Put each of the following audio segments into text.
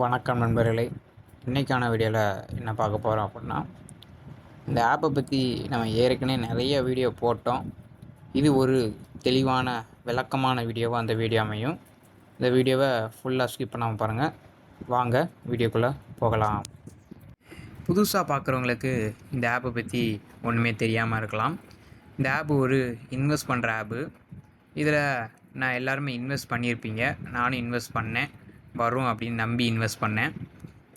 வணக்கம் நண்பர்களே. இன்றைக்கான வீடியோவில் என்ன பார்க்க போகிறோம் அப்படின்னா, இந்த ஆப்பை பற்றி நம்ம ஏற்கனவே நிறைய வீடியோ போட்டோம். இது ஒரு தெளிவான விளக்கமான வீடியோவாக அந்த வீடியோ அமையும். இந்த வீடியோவை ஃபுல்லாக ஸ்கிப் பண்ணாமல் பாருங்கள். வாங்க வீடியோக்குள்ளே போகலாம். புதுசாக பார்க்குறவங்களுக்கு இந்த ஆப்பை பற்றி ஒன்றுமே தெரியாமல் இருக்கலாம். இந்த ஆப்பு ஒரு இன்வெஸ்ட் பண்ணுற ஆப்பு. இதில் நான் எல்லாருமே இன்வெஸ்ட் பண்ணியிருப்பீங்க. நானும் இன்வெஸ்ட் பண்ணேன், வரும் அப்படின்னு நம்பி இன்வெஸ்ட் பண்ணேன்.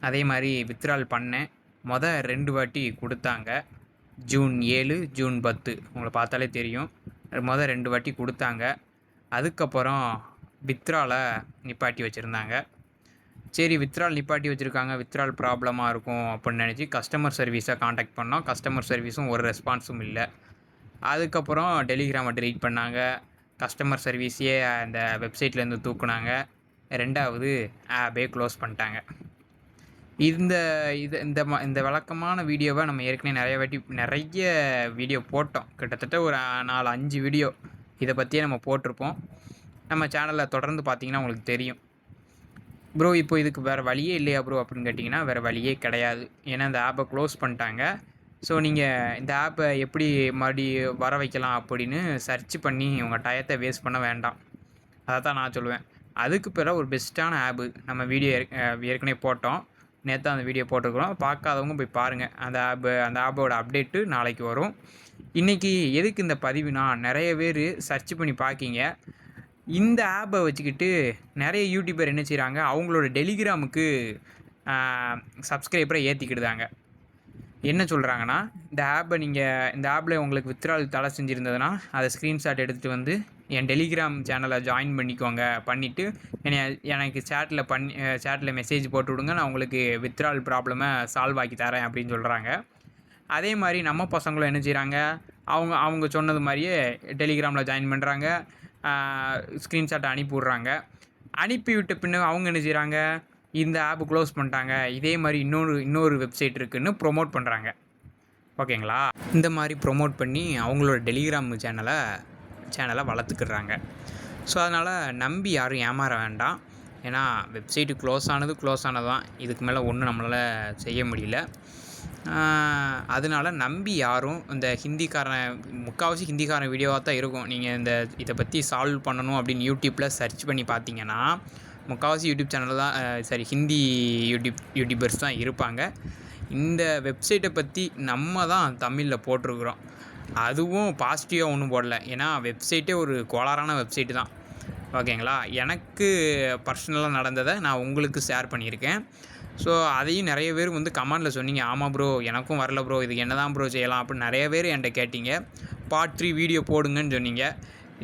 அதே மாதிரி வித்ட்ரால் பண்ணேன். 2 வாட்டி கொடுத்தாங்க. ஜூன் 7, ஜூன் 10 உங்களை பார்த்தாலே தெரியும். 2 வாட்டி கொடுத்தாங்க. அதுக்கப்புறம் வித்ட்ராலை நிப்பாட்டி வச்சுருந்தாங்க. சரி, வித்ட்ரால் நிப்பாட்டி வச்சுருக்காங்க, வித்ட்ரால் ப்ராப்ளமாக இருக்கும் அப்படின்னு நினச்சி கஸ்டமர் சர்வீஸை காண்டாக்ட் பண்ணோம். கஸ்டமர் சர்வீஸும் ஒரு ரெஸ்பான்ஸும் இல்லை. அதுக்கப்புறம் டெலிகிராமை டெலீட் பண்ணாங்க. கஸ்டமர் சர்வீஸையே அந்த வெப்சைட்லேருந்து தூக்குனாங்க. 2வது ஆப்பே க்ளோஸ் பண்ணிட்டாங்க. இந்த இந்த விளக்கமான வீடியோவை நம்ம ஏற்கனவே நிறைய வீடியோ போட்டோம். கிட்டத்தட்ட ஒரு 4-5 வீடியோ இதை பற்றியே நம்ம போட்டிருப்போம். நம்ம சேனலில் தொடர்ந்து பார்த்தீங்கன்னா உங்களுக்கு தெரியும். ப்ரோ இப்போ இதுக்கு வேறு வழியே இல்லையா ப்ரோ அப்படின்னு கேட்டிங்கன்னா, வேறு வழியே கிடையாது. ஏன்னா இந்த ஆப்பை க்ளோஸ் பண்ணிட்டாங்க. ஸோ நீங்கள் இந்த ஆப்பை எப்படி மறுபடி வர வைக்கலாம் அப்படின்னு சர்ச் பண்ணி உங்கள் டயத்தை வேஸ்ட் பண்ண வேண்டாம். அதை தான் நான் சொல்லுவேன். அதுக்கு பிறகு ஒரு பெஸ்ட்டான ஆப்பு நம்ம வீடியோ ஏற்கனவே போட்டோம். நேற்று அந்த வீடியோ போட்டிருக்கிறோம். பார்க்காதவங்க போய் பாருங்கள். அந்த ஆப்போட அப்டேட்டு நாளைக்கு வரும். இன்றைக்கி எதுக்கு இந்த பதிவுனா, நிறைய பேர் சர்ச் பண்ணி பார்க்கிங்க. இந்த ஆப்பை வச்சுக்கிட்டு நிறைய யூடியூபர் என்ன செய்கிறாங்க, அவங்களோட டெலிகிராமுக்கு சப்ஸ்கிரைபரை ஏற்றிக்கிடுதாங்க. என்ன சொல்கிறாங்கன்னா, இந்த ஆப்பில் உங்களுக்கு வித்ட்ரால் தடை செஞ்சுருந்ததுன்னா அதை ஸ்க்ரீன்ஷாட் எடுத்துகிட்டு வந்து என் டெலிகிராம் சேனலை ஜாயின் பண்ணிக்கோங்க. பண்ணிவிட்டு எனக்கு சேட்டில் மெசேஜ் போட்டு விடுங்க, நான் உங்களுக்கு வித்ட்ரால் ப்ராப்ளமை சால்வ் ஆக்கி தரேன் அப்படின்னு சொல்கிறாங்க. அதே மாதிரி நம்ம பசங்களும் என்ன செய்கிறாங்க, அவங்க சொன்னது மாதிரியே டெலிகிராமில் ஜாயின் பண்ணுறாங்க, ஸ்க்ரீன்ஷாட்டை அனுப்பி விட்றாங்க. அனுப்பிவிட்ட பின்ன அவங்க என்ன செய்கிறாங்க, இந்த ஆப்பு க்ளோஸ் பண்ணிட்டாங்க, இதே மாதிரி இன்னொரு வெப்சைட் இருக்குதுன்னு ப்ரொமோட் பண்ணுறாங்க. ஓகேங்களா? இந்த மாதிரி ப்ரொமோட் பண்ணி அவங்களோட டெலிகிராம் சேனலை வளர்த்துக்கிடுறாங்க. ஸோ அதனால் நம்பி யாரும் ஏமாற வேண்டாம். ஏன்னா வெப்சைட்டு க்ளோஸ் ஆனது தான். இதுக்கு மேலே ஒன்றும் நம்மளால் செய்ய முடியல. அதனால் நம்பி யாரும் இந்த முக்கால்வாசி ஹிந்திக்காரன் வீடியோவாக தான் இருக்கும். நீங்கள் இதை பற்றி சால்வ் பண்ணணும் அப்படின்னு யூடியூப்பில் சர்ச் பண்ணி பார்த்தீங்கன்னா, முக்கால்வாசி யூடியூப் சேனல் தான் ஹிந்தி யூடியூபர்ஸ் தான் இருப்பாங்க. இந்த வெப்சைட்டை பற்றி நம்ம தான் தமிழில் போட்டிருக்குறோம். அதுவும் பாசிட்டிவாக ஒன்றும் போடல. ஏன்னா வெப்சைட்டே ஒரு கோளாறான வெப்சைட்டு தான். ஓகேங்களா? எனக்கு பர்சனலாக நடந்ததை நான் உங்களுக்கு ஷேர் பண்ணியிருக்கேன். ஸோ அதையும் நிறைய பேர் கமெண்டில் சொன்னீங்க, ஆமாம் ப்ரோ எனக்கும் வரல ப்ரோ, இதுக்கு என்ன தான் ப்ரோ செய்யலாம் அப்படின்னு நிறைய பேர் என்கிட்ட கேட்டிங்க. பார்ட் 3 வீடியோ போடுங்கன்னு சொன்னீங்க.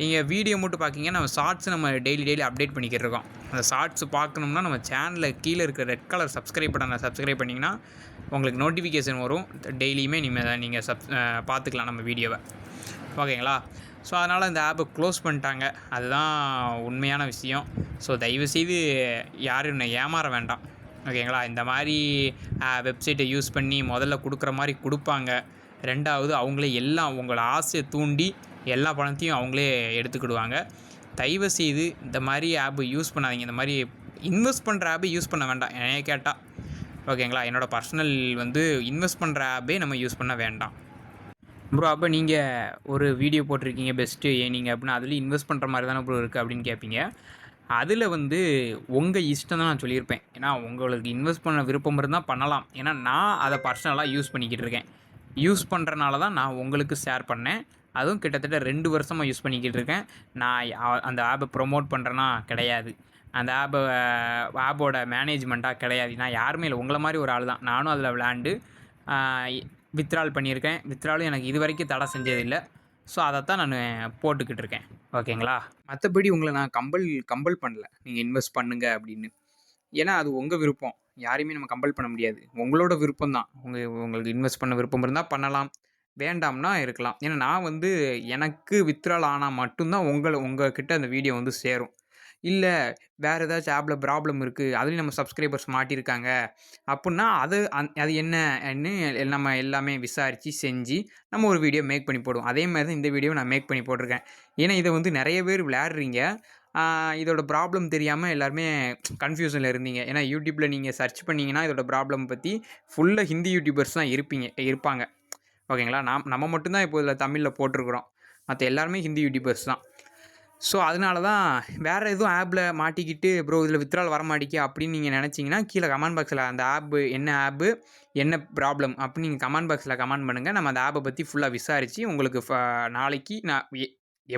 நீங்கள் வீடியோ மட்டும் பார்க்கிங்க, நம்ம ஷார்ட்ஸ் நம்ம டெய்லி அப்டேட் பண்ணிக்கிட்டு இருக்கோம். அந்த ஷார்ட்ஸ் பார்க்கணும்னா நம்ம சேனலில் கீழே இருக்கிற ரெட் கலர் சப்ஸ்கிரைப் பண்ணிங்கன்னா உங்களுக்கு நோட்டிஃபிகேஷன் வரும். டெய்லியுமே நீங்கள் பார்த்துக்கலாம் நம்ம வீடியோவை. ஓகேங்களா? ஸோ அதனால் இந்த ஆப்பை க்ளோஸ் பண்ணிட்டாங்க. அதுதான் உண்மையான விஷயம். ஸோ தயவுசெய்து யாரும் ஏமாற வேண்டாம். ஓகேங்களா? இந்த மாதிரி வெப்சைட்டை யூஸ் பண்ணி முதல்ல கொடுக்குற மாதிரி கொடுப்பாங்க. 2வது அவங்களே உங்களை ஆசையை தூண்டி எல்லா பணத்தையும் அவங்களே எடுத்துக்கிடுவாங்க. தயவுசெய்து இந்த மாதிரி ஆப்பு யூஸ் பண்ணாதீங்க. இந்த மாதிரி இன்வெஸ்ட் பண்ணுற ஆப்பை யூஸ் பண்ண வேண்டாம் என்னைய கேட்டால். ஓகேங்களா? என்னோடய பர்சனல் இன்வெஸ்ட் பண்ணுற ஆப்பே நம்ம யூஸ் பண்ண வேண்டாம். ப்ரோ அப்போ நீங்கள் ஒரு வீடியோ போட்டிருக்கீங்க பெஸ்ட்டு நீங்கள் அப்படின்னா அதுலேயும் இன்வெஸ்ட் பண்ணுற மாதிரி தானே ப்ரோ இருக்குது அப்படின்னு கேட்பீங்க. அதில் உங்கள் இஷ்டம் தான் நான் சொல்லியிருப்பேன். ஏன்னா உங்களுக்கு இன்வெஸ்ட் பண்ண விருப்பம் இருந்தால் பண்ணலாம். ஏன்னா நான் அதை பர்சனலாக யூஸ் பண்ணிக்கிட்டு இருக்கேன். யூஸ் பண்ணுறனால தான் நான் உங்களுக்கு ஷேர் பண்ணேன். அதுவும் கிட்டத்தட்ட 2 வருஷமாக யூஸ் பண்ணிக்கிட்டு இருக்கேன். நான் அந்த ஆப்பை ப்ரொமோட் பண்ணுறேன்னா கிடையாது. அந்த ஆப்போட மேனேஜ்மெண்ட்டாக கிடையாது. நான் யாருமே இல்லை, உங்களை மாதிரி ஒரு ஆள் தான். நானும் அதில் விளையாண்டு வித்ட்ரால் பண்ணியிருக்கேன். வித்ட்ராலும் எனக்கு இது வரைக்கும் தடை செஞ்சதில்லை. ஸோ அதைத்தான் நான் போட்டுக்கிட்டு இருக்கேன். ஓகேங்களா? மற்றபடி உங்களை நான் கம்பல் பண்ணல நீங்கள் இன்வெஸ்ட் பண்ணுங்க அப்படின்னு. ஏன்னா அது உங்கள் விருப்பம். யாரையுமே நம்ம கம்பல் பண்ண முடியாது. உங்களோட விருப்பம் தான். உங்களுக்கு இன்வெஸ்ட் பண்ண விருப்பம் இருந்தால் பண்ணலாம், வேண்டாம்னா இருக்கலாம். ஏன்னா நான் எனக்கு வித்ட்ரால் ஆனால் மட்டும்தான் உங்கள்கிட்ட அந்த வீடியோ சேரும். இல்லை வேறு ஏதாச்சும் ஆப்பில் ப்ராப்ளம் இருக்குது, அதுலேயும் நம்ம சப்ஸ்கிரைபர்ஸ் மாட்டியிருக்காங்க அப்புடின்னா அது என்னன்னு நம்ம எல்லாமே விசாரித்து செஞ்சு நம்ம ஒரு வீடியோ மேக் பண்ணி போடுவோம். அதே மாதிரி தான் இந்த வீடியோவை நான் மேக் பண்ணி போட்டிருக்கேன். ஏன்னா இதை நிறைய பேர் விளையாடுறீங்க. இதோட ப்ராப்ளம் தெரியாமல் எல்லாருமே கன்ஃப்யூஷனில் இருந்தீங்க. ஏன்னா யூடியூப்பில் நீங்கள் சர்ச் பண்ணிங்கன்னா இதோட ப்ராப்ளம் பற்றி ஃபுல்லாக ஹிந்தி யூடியூபர்ஸ் தான் இருப்பாங்க. ஓகேங்களா? நம்ம மட்டும் தான் இப்போ இதில் தமிழில் போட்டிருக்கிறோம். மற்ற எல்லாருமே ஹிந்தி யூடியூபர்ஸ் தான். ஸோ அதனால தான் வேறு எதுவும் ஆப்பில் மாட்டிக்கிட்டு ப்ரோ இதில் வித்ட்ரால் வர மாட்டேங்கி அப்படின்னு நீங்கள் நினச்சிங்கன்னா கீழே கமெண்ட் பாக்ஸில் அந்த ஆப்பு என்ன ப்ராப்ளம் அப்படின்னு நீங்கள் கமெண்ட் பாக்ஸில் கமெண்ட் பண்ணுங்கள். நம்ம அந்த ஆப்பை பற்றி ஃபுல்லாக விசாரித்து உங்களுக்கு நாளைக்கு நான்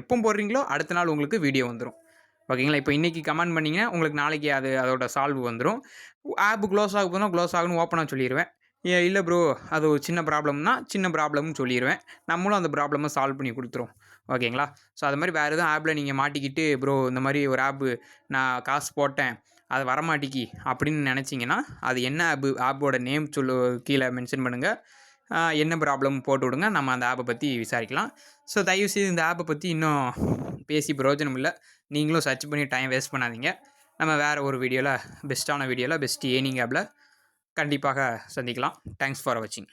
எப்போ போடுறீங்களோ அடுத்த நாள் உங்களுக்கு வீடியோ வந்துடும். ஓகேங்களா? இப்போ இன்றைக்கி கமெண்ட் பண்ணிங்கன்னா உங்களுக்கு நாளைக்கு அதோட சால்வ் வந்துடும். ஆப்பு க்ளோஸ் ஆக போனால் க்ளோஸ் ஆகுன்னு ஓப்பனாக சொல்லிடுவேன். இல்லை ப்ரோ அது ஒரு சின்ன ப்ராப்ளம்னா சின்ன ப்ராப்ளம்னு சொல்லிடுவேன். நம்மளும் அந்த ப்ராப்ளமை சால்வ் பண்ணி கொடுத்துருவோம். ஓகேங்களா? ஸோ அது மாதிரி வேறு எதுவும் ஆப்பில் நீங்கள் மாட்டிக்கிட்டு ப்ரோ இந்த மாதிரி ஒரு ஆப்பு நான் காசு போட்டேன் அது வரமாட்டிக்கி அப்படின்னு நினச்சிங்கன்னா அது என்ன ஆப்போட நேம் கீழே மென்ஷன் பண்ணுங்கள். என்ன ப்ராப்ளம் போட்டு விடுங்க. நம்ம அந்த ஆப்பை பற்றி விசாரிக்கலாம். ஸோ தயவுசெய்து இந்த ஆப்பை பற்றி இன்னும் பேசி பிரயோஜனம் இல்லை. நீங்களும் சர்ச் பண்ணி டைம் வேஸ்ட் பண்ணாதீங்க. நம்ம வேறு ஒரு வீடியோவில் பெஸ்ட் ஏர்னிங் ஆப்பில் கண்டிப்பாக சந்திக்கலாம். தேங்க்ஸ் ஃபார் வாட்சிங்.